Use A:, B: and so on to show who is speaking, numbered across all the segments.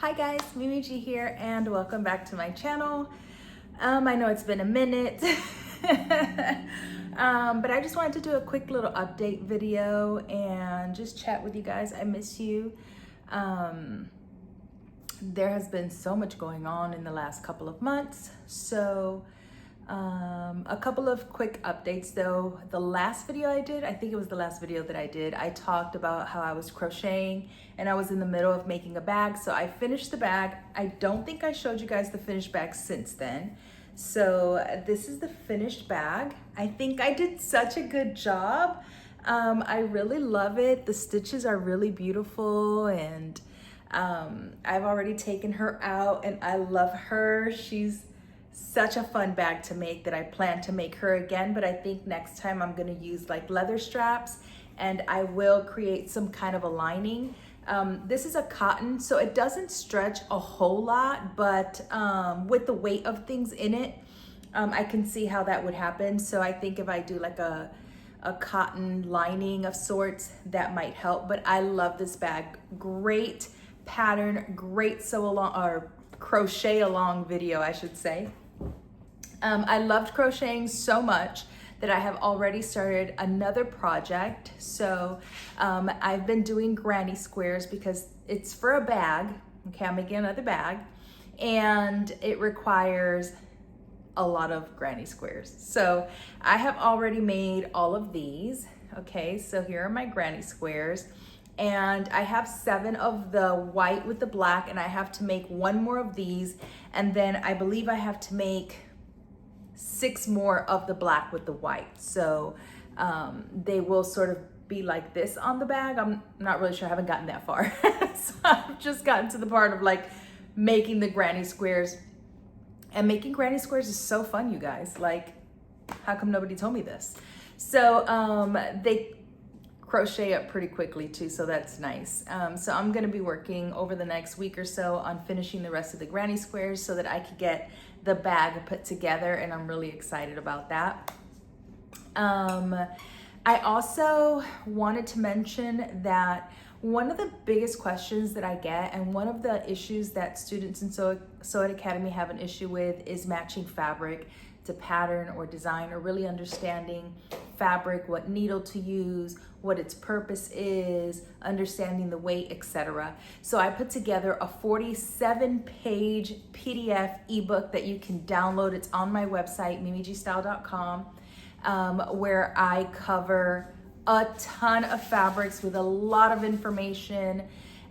A: Hi guys, Mimi G here and welcome back to my channel. I know it's been a minute, but I just wanted to do a quick little update video and just chat with you guys. I miss you. There has been so much going on in the last couple of months, so a couple of quick updates though. The last video I did, I think it was the last video that I did, I talked about how I was crocheting and I was in the middle of making a bag. So I finished the bag. I don't think I showed you guys the finished bag since then. So this is the finished bag. I think I did such a good job. I really love it. The stitches are really beautiful and I've already taken her out and I love her. She's such a fun bag to make that I plan to make her again, but I think next time I'm gonna use like leather straps and I will create some kind of a lining. This is a cotton, so it doesn't stretch a whole lot, but with the weight of things in it, I can see how that would happen. So I think if I do like a cotton lining of sorts, that might help. But I love this bag. Great pattern, great sew along or crochet along video, I should say. I loved crocheting so much that I have already started another project. So I've been doing granny squares because it's for a bag. Okay, I'm making another bag and it requires a lot of granny squares. So I have already made all of these. Okay, so here are my granny squares. And I have 7 of the white with the black, and I have to make 1 more of these. And then I believe I have to make 6 more of the black with the white. So they will sort of be like this on the bag. I'm not really sure, I haven't gotten that far. So I've just gotten to the part of like making the granny squares. And making granny squares is so fun, you guys. Like, how come nobody told me this? So they crochet up pretty quickly too, so that's nice. So I'm gonna be working over the next week or so on finishing the rest of the granny squares so that I could get the bag put together, and I'm really excited about that. I also wanted to mention that one of the biggest questions that I get, and one of the issues that students in Sew It Academy have an issue with, is matching fabric to pattern or design, or really understanding fabric, what needle to use, what its purpose is, understanding the weight, etc. So I put together a 47-page PDF ebook that you can download. It's on my website, mimigstyle.com, where I cover a ton of fabrics with a lot of information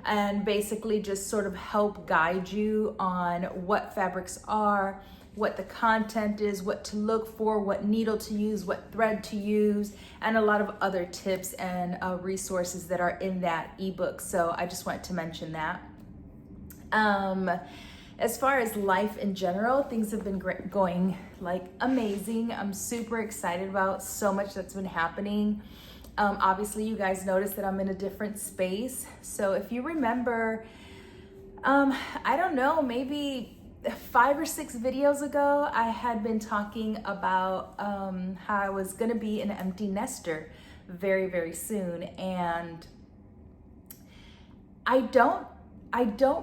A: and basically just sort of help guide you on what fabrics are, what the content is, what to look for, what needle to use, what thread to use, and a lot of other tips and resources that are in that ebook. So I just wanted to mention that. As far as life in general, things have been going like amazing. I'm super excited about so much that's been happening. Obviously, you guys noticed that I'm in a different space. So if you remember, I don't know, maybe 5 or 6 videos ago, I had been talking about how I was gonna be an empty nester very, very soon. And I don't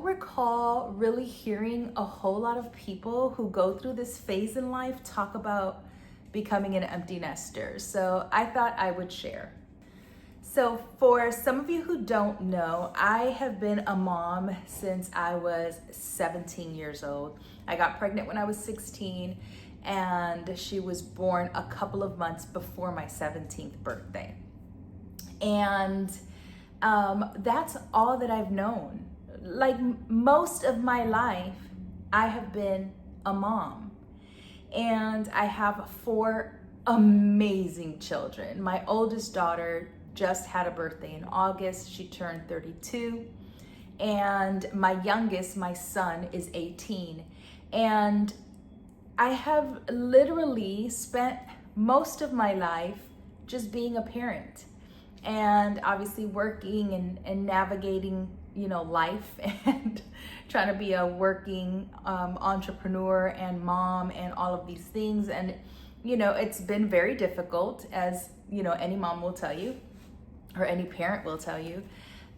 A: recall really hearing a whole lot of people who go through this phase in life talk about becoming an empty nester. So I thought I would share. So for some of you who don't know, I have been a mom since I was 17 years old. I got pregnant when I was 16, and she was born a couple of months before my 17th birthday. And that's all that I've known. Like most of my life, I have been a mom. And I have 4 amazing children. My oldest daughter just had a birthday in August. She turned 32. And my youngest, my son, is 18. And I have literally spent most of my life just being a parent and obviously working and navigating, you know, life and trying to be a working entrepreneur and mom and all of these things. And, you know, it's been very difficult, as, you know, any mom will tell you, or any parent will tell you.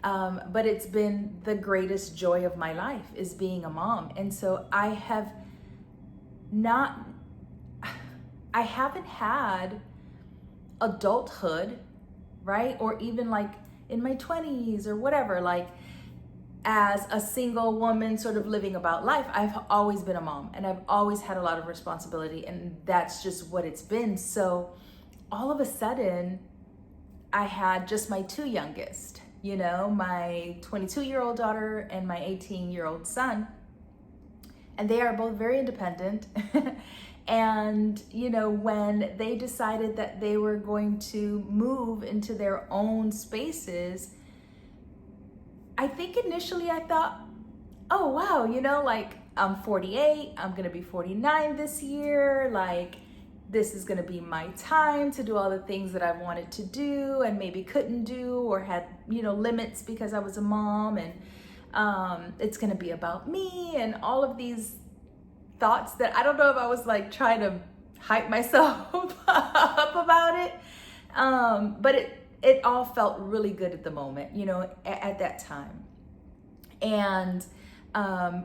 A: But it's been the greatest joy of my life, is being a mom. And so I haven't had adulthood, right? Or even like in my 20s or whatever, like as a single woman sort of living about life. I've always been a mom, and I've always had a lot of responsibility, and that's just what it's been. So all of a sudden I had just my two youngest, you know, my 22-year-old daughter and my 18-year-old son. And they are both very independent. And, you know, when they decided that they were going to move into their own spaces, I think initially I thought, oh, wow, you know, like I'm 48, I'm going to be 49 this year. Like, this is going to be my time to do all the things that I've wanted to do and maybe couldn't do or had, you know, limits because I was a mom. And it's going to be about me and all of these thoughts that I don't know if I was like trying to hype myself up about it. But it all felt really good at the moment, you know, at that time. And,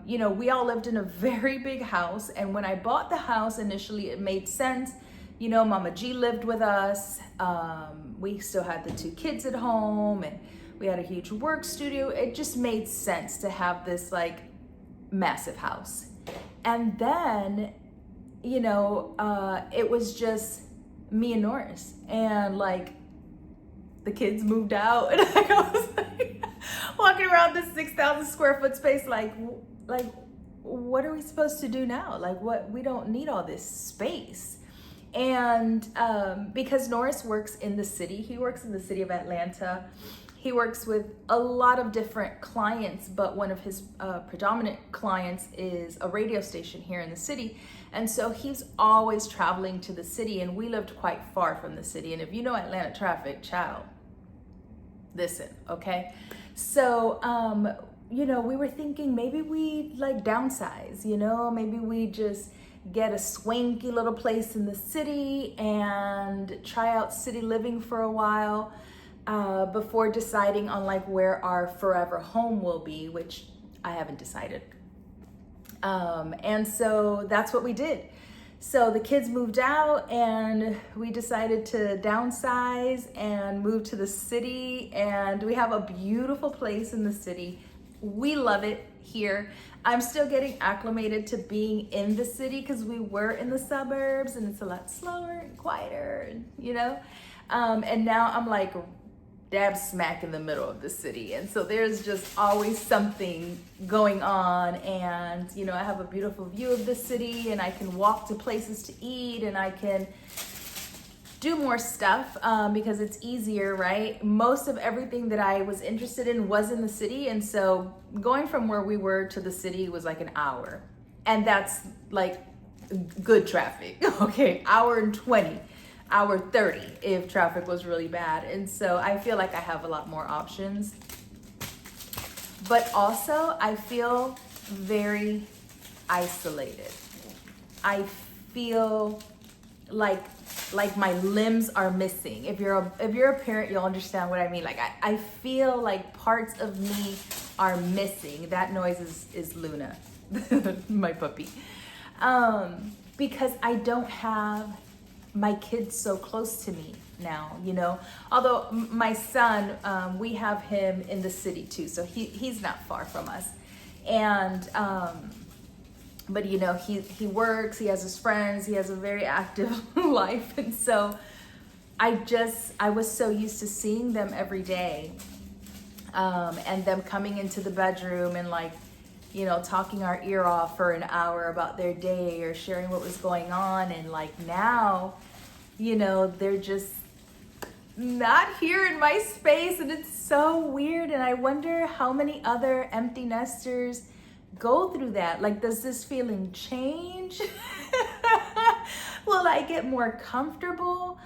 A: you know, we all lived in a very big house. And when I bought the house initially, it made sense. You know, Mama G lived with us. We still had the two kids at home, and we had a huge work studio. It just made sense to have this like massive house. And then, you know, it was just me and Norris, and like the kids moved out, and I was like walking around this 6,000 square foot space, like what are we supposed to do now? Like, what? We don't need all this space. And because Norris works in the city, he works in the city of Atlanta. He works with a lot of different clients, but one of his predominant clients is a radio station here in the city. And so he's always traveling to the city, and we lived quite far from the city. And if you know Atlanta traffic, child, listen, okay? So, you know, we were thinking maybe we like downsize, you know, maybe we just get a swanky little place in the city and try out city living for a while. Before deciding on like where our forever home will be, which I haven't decided. And so that's what we did. So the kids moved out, and we decided to downsize and move to the city, and we have a beautiful place in the city. We love it here. I'm still getting acclimated to being in the city because we were in the suburbs, and it's a lot slower and quieter, you know? And now I'm like dab smack in the middle of the city, and so there's just always something going on. And you know, I have a beautiful view of the city, and I can walk to places to eat, and I can do more stuff because it's easier, right? Most of everything that I was interested in was in the city, and so going from where we were to the city was like an hour, and that's like good traffic. Okay, hour and 20. Hour 30 if traffic was really bad. And so I feel like I have a lot more options, but also I feel very isolated. I feel like my limbs are missing. If you're a parent, you'll understand what I mean. Like I feel like parts of me are missing. That noise is Luna, my puppy. Because I don't have my kids so close to me now, you know, although my son, we have him in the city too. So he's not far from us. And, but you know, he works, he has his friends, he has a very active life. And so I was so used to seeing them every day, and them coming into the bedroom and like, you know, talking our ear off for an hour about their day or sharing what was going on. And like now, you know, they're just not here in my space, and it's so weird. And I wonder how many other empty nesters go through that. Like, does this feeling change? Will I get more comfortable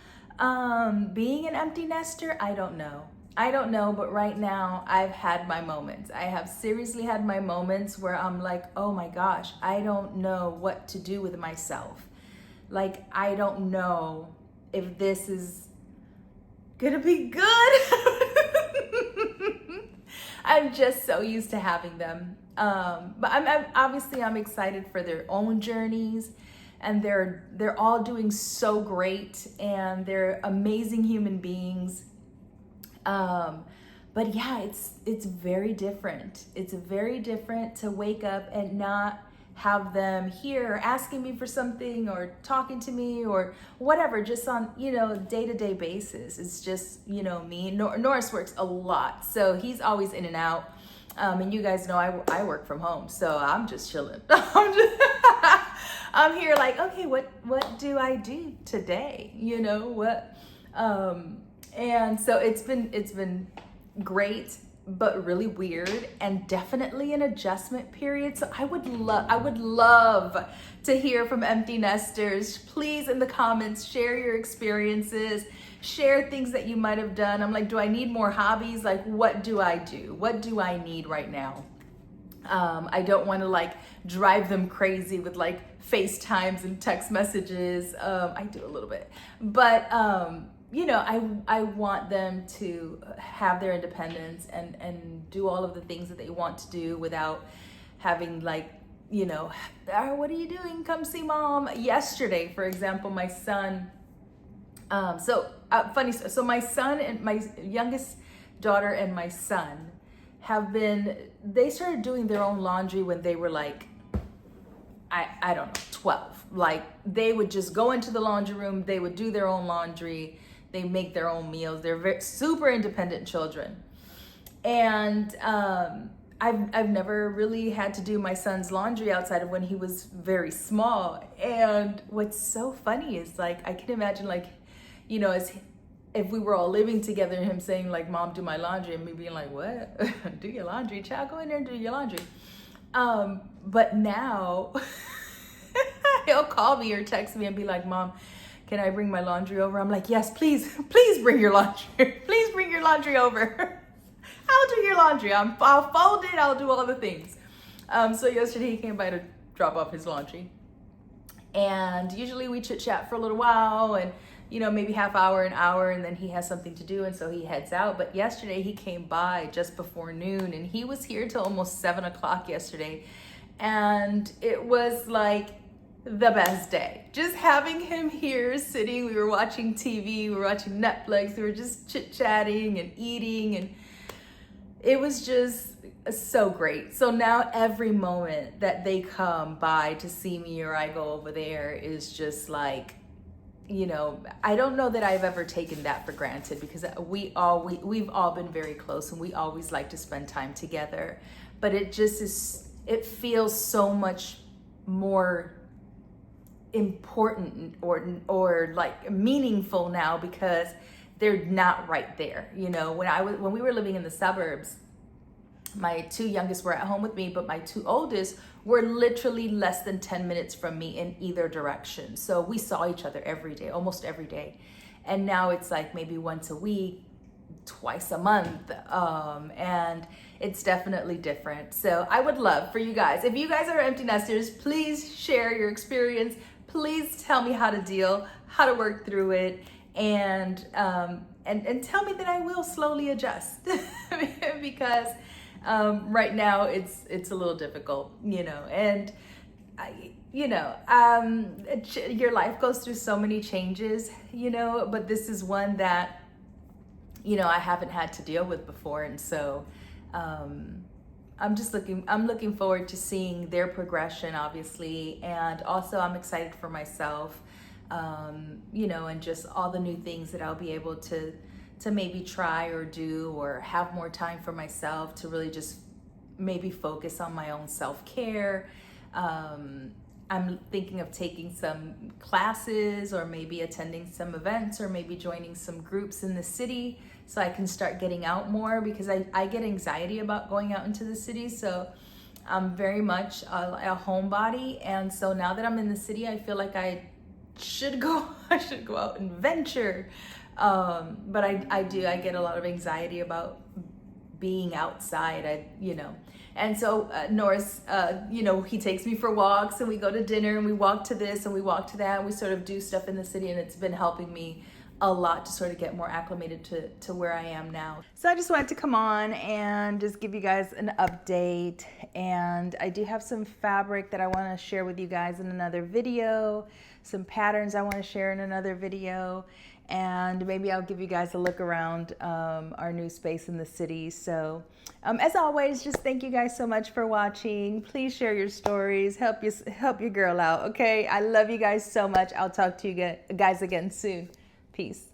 A: being an empty nester? I don't know, but right now I've had my moments. I have seriously had my moments where I'm like, oh my gosh, I don't know what to do with myself. Like, I don't know if this is gonna be good. I'm just so used to having them. But I'm obviously I'm excited for their own journeys, and they're all doing so great, and they're amazing human beings. But yeah, it's very different. It's very different to wake up and not have them here asking me for something or talking to me or whatever, just on, day-to-day basis. It's just, me. Norris works a lot, so he's always in and out. And you guys know I work from home, so I'm just chilling. I'm here like, okay, what do I do today? And so it's been great, but really weird, and definitely an adjustment period. So I would love to hear from empty nesters. Please, in the comments, share your experiences, share things that you might have done. I'm like, do I need more hobbies? Like, what do I do? What do I need right now? I don't want to like drive them crazy with like FaceTimes and text messages. I do a little bit, but I want them to have their independence and do all of the things that they want to do without having like, what are you doing? Come see mom. Yesterday, for example, my son, funny. So my son and my youngest daughter and my son they started doing their own laundry when they were like, I don't know, 12. Like, they would just go into the laundry room, they would do their own laundry, they make their own meals. They're super independent children. And I've never really had to do my son's laundry outside of when he was very small. And what's so funny is like, I can imagine like, if we were all living together and him saying like, Mom, do my laundry, and me being like, what? Do your laundry, child, go in there and do your laundry. But now he'll call me or text me and be like, Mom, can I bring my laundry over? I'm like, yes, please bring your laundry. Please bring your laundry over. I'll do your laundry. I'll fold it. I'll do all the things. So yesterday he came by to drop off his laundry. And usually we chit chat for a little while and, maybe half hour, an hour, and then he has something to do. And so he heads out. But yesterday he came by just before noon, and he was here till almost 7 o'clock yesterday. And it was like the best day. Just having him here sitting, we were watching TV, we were watching Netflix, we were just chit-chatting and eating, and it was just so great. So now every moment that they come by to see me or I go over there is just like, I don't know that I've ever taken that for granted, because we've all been very close and we always like to spend time together. But it just is, it feels so much more important or like meaningful now, because they're not right there. When we were living in the suburbs, my two youngest were at home with me, but my two oldest were literally less than 10 minutes from me in either direction. So we saw each other every day, almost every day. And now it's like maybe once a week, twice a month. And it's definitely different. So I would love for you guys, if you guys are empty nesters, please share your experience. Please tell me how to work through it. And tell me that I will slowly adjust because right now it's a little difficult, and your life goes through so many changes, but this is one that, I haven't had to deal with before. And so, I'm looking forward to seeing their progression, obviously. And also I'm excited for myself, and just all the new things that I'll be able to maybe try or do, or have more time for myself to really just maybe focus on my own self-care. I'm thinking of taking some classes, or maybe attending some events, or maybe joining some groups in the city so I can start getting out more, because I get anxiety about going out into the city. So I'm very much a homebody. And so now that I'm in the city, I feel like I should go out and venture. But I get a lot of anxiety about being outside, and so Norris, he takes me for walks, and we go to dinner, and we walk to this and we walk to that, and we sort of do stuff in the city, and it's been helping me a lot to sort of get more acclimated to where I am now. So I just wanted to come on and just give you guys an update. And I do have some fabric that I want to share with you guys in another video, some patterns I want to share in another video, and maybe I'll give you guys a look around our new space in the city. So as always, just thank you guys so much for watching. Please share your stories, help your girl out, okay? I love you guys so much. I'll talk to you guys again soon. Peace.